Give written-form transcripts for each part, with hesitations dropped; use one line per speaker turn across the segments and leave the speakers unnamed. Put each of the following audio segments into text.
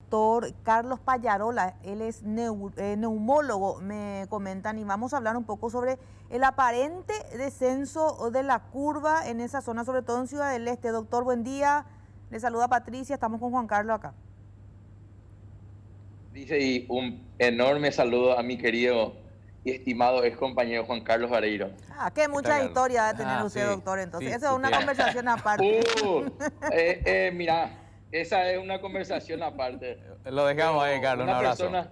doctor Carlos Pallarola. Él es neumólogo, me comentan, y vamos a hablar un poco sobre el aparente descenso de la curva en esa zona, sobre todo en Ciudad del Este. Doctor, buen día. Le saluda Patricia, estamos con Juan Carlos acá.
Dice, y un enorme saludo a mi querido y estimado ex compañero Juan Carlos Vareiro.
Ah, qué
¿Qué tal,
mucha
Carlos?
historia va a tener usted,
Sí,
doctor, entonces.
sí,
Esa es una
supiera.
conversación aparte.
Mira, esa es una conversación aparte.
Lo dejamos ahí,
Pero
Carlos, un
una
abrazo.
persona,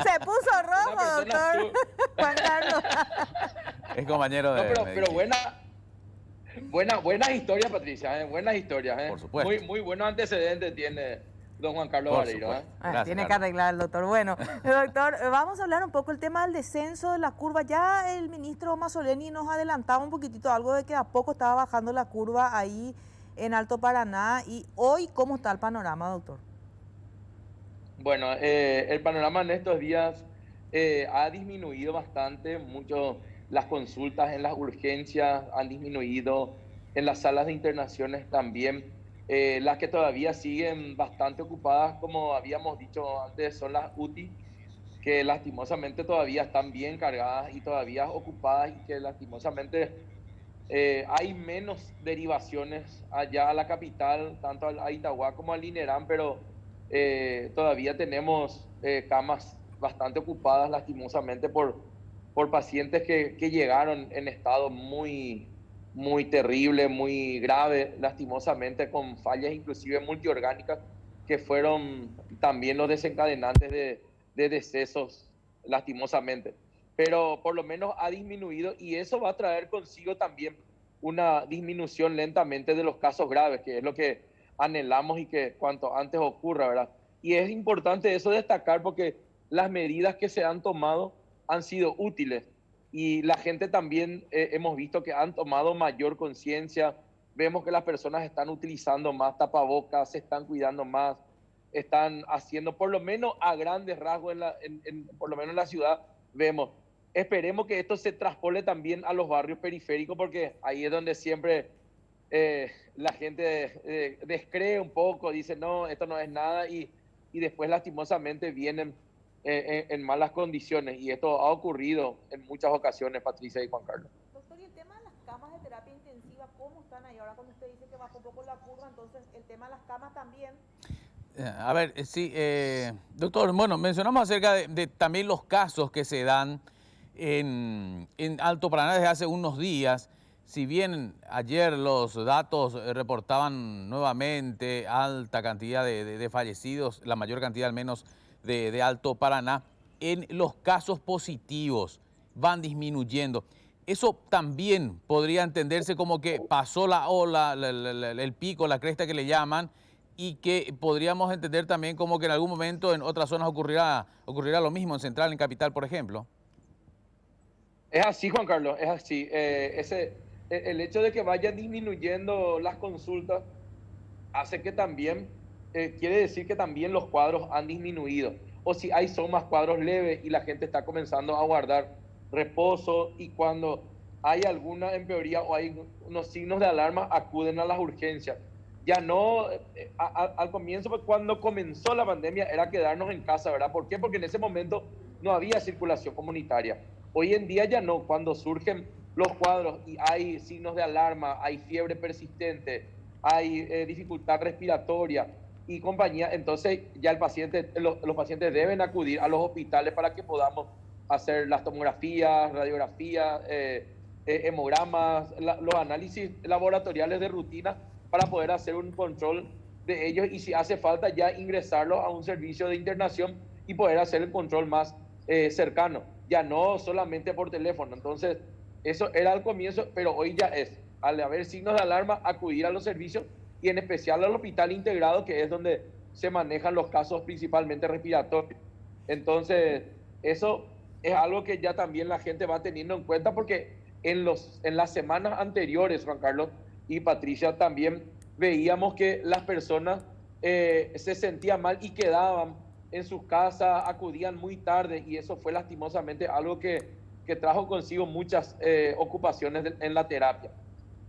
Se puso
una
rojo,
persona
doctor Juan Carlos.
Es compañero
No,
de
pero
Medellín.
buenas historias, Patricia, buenas historias,
Por supuesto.
Muy buenos antecedentes tiene don Juan Carlos
Por
Vareiro,
supuesto.
Ah,
Gracias,
tiene que
Carlos.
arreglar el doctor. Bueno, doctor, vamos a hablar un poco del tema del descenso de la curva. Ya el ministro Mazzoleni nos adelantaba un poquitito algo de que a poco estaba bajando la curva ahí en Alto Paraná. Y hoy, ¿cómo está el panorama, doctor?
Bueno, el panorama en estos días ha disminuido bastante, mucho las consultas en las urgencias han disminuido, en las salas de internaciones también. Las que todavía siguen bastante ocupadas, como habíamos dicho antes, son las UTI, que lastimosamente todavía están bien cargadas y todavía ocupadas y que lastimosamente hay menos derivaciones allá a la capital, tanto a Itagua como al Inerán, pero todavía tenemos camas bastante ocupadas lastimosamente por pacientes que llegaron en estado muy terrible, muy grave, lastimosamente con fallas inclusive multiorgánicas que fueron también los desencadenantes de decesos lastimosamente, pero por lo menos ha disminuido y eso va a traer consigo también una disminución lentamente de los casos graves, que es lo que anhelamos y que cuanto antes ocurra, ¿verdad? Y es importante eso destacar porque las medidas que se han tomado han sido útiles y la gente también hemos visto que han tomado mayor conciencia, vemos que las personas están utilizando más tapabocas, se están cuidando más, están haciendo, por lo menos a grandes rasgos, por lo menos en la ciudad, vemos. Esperemos que esto se traspole también a los barrios periféricos, porque ahí es donde siempre la gente descree un poco, dice, no, esto no es nada, y después lastimosamente vienen en malas condiciones. Y esto ha ocurrido en muchas ocasiones, Patricia y Juan Carlos.
Doctor, y el tema de las camas de terapia intensiva, ¿cómo están ahí? Ahora cuando usted dice que bajó un poco la curva, entonces el tema de las camas también.
A ver, sí, doctor, bueno, mencionamos acerca de también los casos que se dan en Alto Paraná desde hace unos días. Si bien ayer los datos reportaban nuevamente alta cantidad de fallecidos, la mayor cantidad al menos de Alto Paraná, en los casos positivos van disminuyendo. Eso también podría entenderse como que pasó la ola, el pico, la cresta que le llaman, y que podríamos entender también como que en algún momento en otras zonas ocurrirá lo mismo, en Central, en Capital, por ejemplo.
Es así, Juan Carlos, es así. El hecho de que vayan disminuyendo las consultas hace que también, quiere decir que también los cuadros han disminuido. O si hay son más cuadros leves y la gente está comenzando a guardar reposo y cuando hay alguna empeoría o hay unos signos de alarma, acuden a las urgencias. Ya no, al comienzo, pues, cuando comenzó la pandemia, era quedarnos en casa, ¿verdad? ¿Por qué? Porque en ese momento no había circulación comunitaria. Hoy en día ya no, cuando surgen los cuadros y hay signos de alarma, hay fiebre persistente, hay dificultad respiratoria y compañía, entonces ya los pacientes deben acudir a los hospitales para que podamos hacer las tomografías, radiografías, hemogramas, los análisis laboratoriales de rutina para poder hacer un control de ellos y si hace falta ya ingresarlos a un servicio de internación y poder hacer el control más cercano, ya no solamente por teléfono. Entonces, eso era al comienzo, pero hoy ya es, al haber signos de alarma, acudir a los servicios y en especial al hospital integrado, que es donde se manejan los casos principalmente respiratorios. Entonces, eso es algo que ya también la gente va teniendo en cuenta porque en las semanas anteriores, Juan Carlos y Patricia, también veíamos que las personas se sentían mal y quedaban en sus casas, acudían muy tarde y eso fue lastimosamente algo que trajo consigo muchas ocupaciones en la terapia.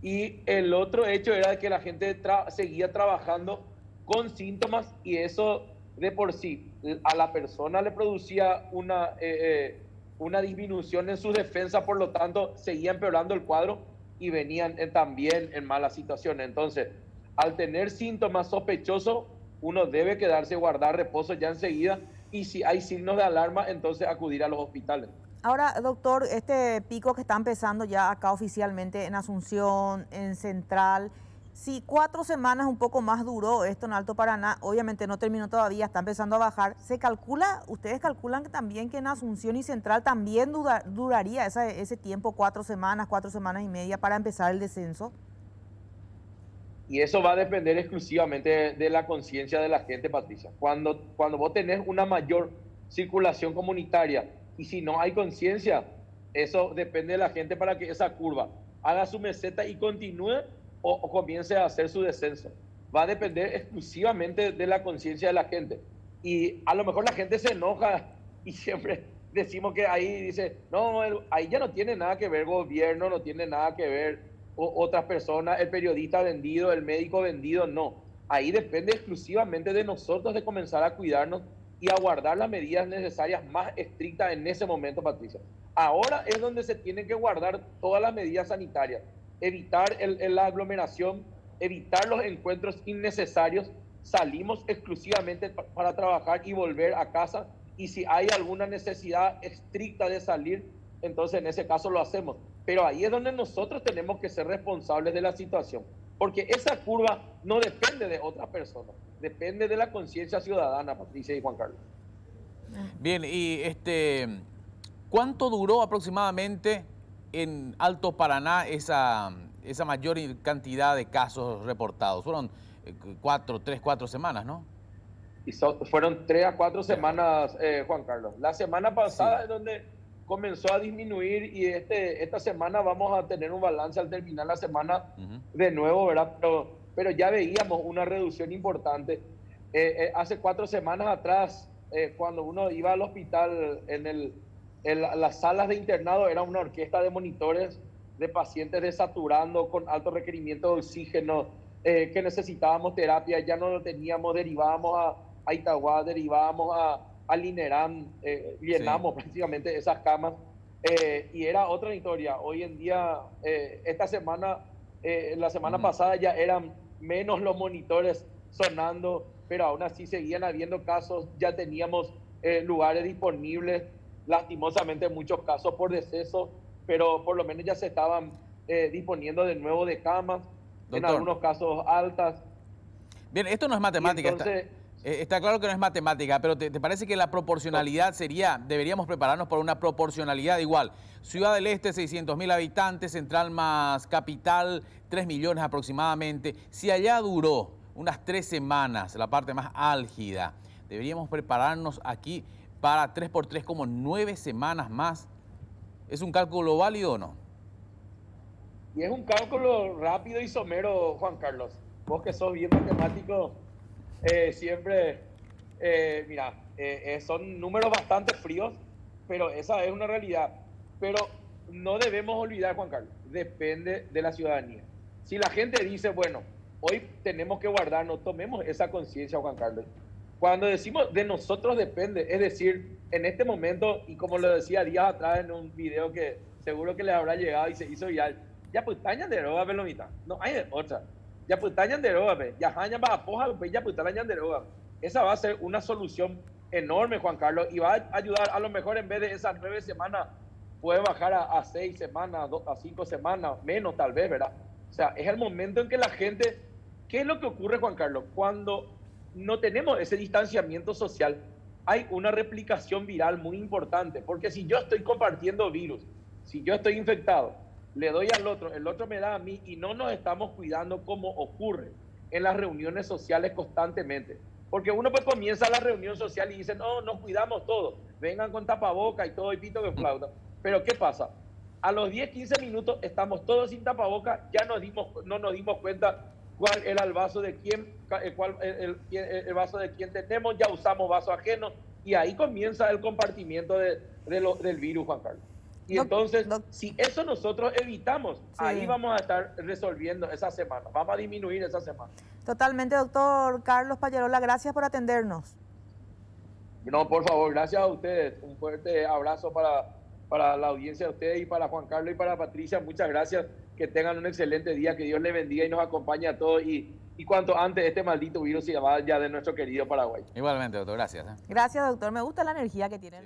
Y el otro hecho era que la gente seguía trabajando con síntomas y eso de por sí a la persona le producía una disminución en su defensa, por lo tanto seguía empeorando el cuadro y venían también en malas situaciones. Entonces, al tener síntomas sospechosos, uno debe quedarse, guardar reposo ya enseguida, y si hay signos de alarma, entonces acudir a los hospitales.
Ahora, doctor, este pico que está empezando ya acá oficialmente en Asunción, en Central, si 4 semanas un poco más duró esto en Alto Paraná, obviamente no terminó todavía, está empezando a bajar, ¿se calcula, ustedes calculan que también que en Asunción y Central también duraría ese tiempo, 4 semanas, 4 semanas y media para empezar el descenso?
Y eso va a depender exclusivamente de la conciencia de la gente, Patricia. Cuando vos tenés una mayor circulación comunitaria y si no hay conciencia, eso depende de la gente para que esa curva haga su meseta y continúe o comience a hacer su descenso. Va a depender exclusivamente de la conciencia de la gente. Y a lo mejor la gente se enoja y siempre decimos que ahí dice, no, ahí ya no tiene nada que ver gobierno, no tiene nada que ver otras personas, el periodista vendido, el médico vendido, no. Ahí depende exclusivamente de nosotros de comenzar a cuidarnos y a guardar las medidas necesarias más estrictas en ese momento, Patricia. Ahora es donde se tienen que guardar todas las medidas sanitarias, evitar la aglomeración, evitar los encuentros innecesarios. Salimos exclusivamente para trabajar y volver a casa, y si hay alguna necesidad estricta de salir, entonces en ese caso lo hacemos. Pero ahí es donde nosotros tenemos que ser responsables de la situación, porque esa curva no depende de otras personas, depende de la conciencia ciudadana, Patricia y Juan Carlos.
Bien, y ¿cuánto duró aproximadamente en Alto Paraná esa mayor cantidad de casos reportados? Fueron 4 semanas, ¿no?
Y fueron 3 a 4 semanas, Juan Carlos. La semana pasada sí, es donde comenzó a disminuir, y esta semana vamos a tener un balance al terminar la semana de nuevo, ¿verdad? Pero ya veíamos una reducción importante. Hace 4 semanas atrás, cuando uno iba al hospital, en las salas de internado era una orquesta de monitores de pacientes desaturando con alto requerimiento de oxígeno, que necesitábamos terapia, ya no lo teníamos, derivábamos a Itagua, derivábamos al INERAM, llenamos prácticamente esas camas, y era otra historia. Hoy en día, esta semana, la semana pasada ya eran menos los monitores sonando, pero aún así seguían habiendo casos, ya teníamos lugares disponibles, lastimosamente muchos casos por deceso, pero por lo menos ya se estaban disponiendo de nuevo de camas, doctor, en algunos casos altas.
Bien, esto no es matemática. Entonces, está claro que no es matemática, pero ¿te parece que la proporcionalidad deberíamos prepararnos por una proporcionalidad igual? Ciudad del Este, 600.000 habitantes, Central más Capital, 3 millones aproximadamente. Si allá duró unas 3 semanas, la parte más álgida, deberíamos prepararnos aquí para 3x3 como 9 semanas más. ¿Es un cálculo válido o no?
Y es un cálculo rápido y somero, Juan Carlos. Vos que sos bien matemático, siempre, mira, son números bastante fríos, pero esa es una realidad. Pero no debemos olvidar, Juan Carlos, depende de la ciudadanía. Si la gente dice, bueno, hoy tenemos que guardarnos, tomemos esa conciencia, Juan Carlos. Cuando decimos de nosotros depende, es decir, en este momento, y como lo decía días atrás en un video que seguro que les habrá llegado y se hizo viral, ya pues tañan de roba, pelomita, no hay otra. Ya pues tañan de roba, ya hañan para apoja, ya pues tañan de roba. Esa va a ser una solución enorme, Juan Carlos, y va a ayudar, a lo mejor en vez de esas 9 semanas, puede bajar a 6 semanas, a 5 semanas, menos tal vez, ¿verdad? O sea, es el momento en que la gente, ¿qué es lo que ocurre, Juan Carlos? Cuando no tenemos ese distanciamiento social, hay una replicación viral muy importante, porque si yo estoy compartiendo virus, si yo estoy infectado, le doy al otro, el otro me da a mí, y no nos estamos cuidando como ocurre en las reuniones sociales constantemente. Porque uno pues comienza la reunión social y dice, no, nos cuidamos todos, vengan con tapaboca y todo y pito de flauta. Pero ¿qué pasa? A los 10, 15 minutos estamos todos sin tapaboca, ya no nos dimos cuenta cuál era el vaso de quién, el vaso de quién tenemos, ya usamos vaso ajeno, y ahí comienza el compartimiento del virus, Juan Carlos. Y entonces, si eso nosotros evitamos, sí, ahí vamos a estar resolviendo esa semana, vamos a disminuir esa semana.
Totalmente, doctor Carlos Pallarola, gracias por atendernos.
No, por favor, gracias a ustedes. Un fuerte abrazo para la audiencia de ustedes y para Juan Carlos y para Patricia. Muchas gracias. Que tengan un excelente día. Que Dios les bendiga y nos acompañe a todos. Y cuanto antes este maldito virus se vaya de nuestro querido Paraguay.
Igualmente, doctor, gracias.
Gracias, doctor. Me gusta la energía que tienen.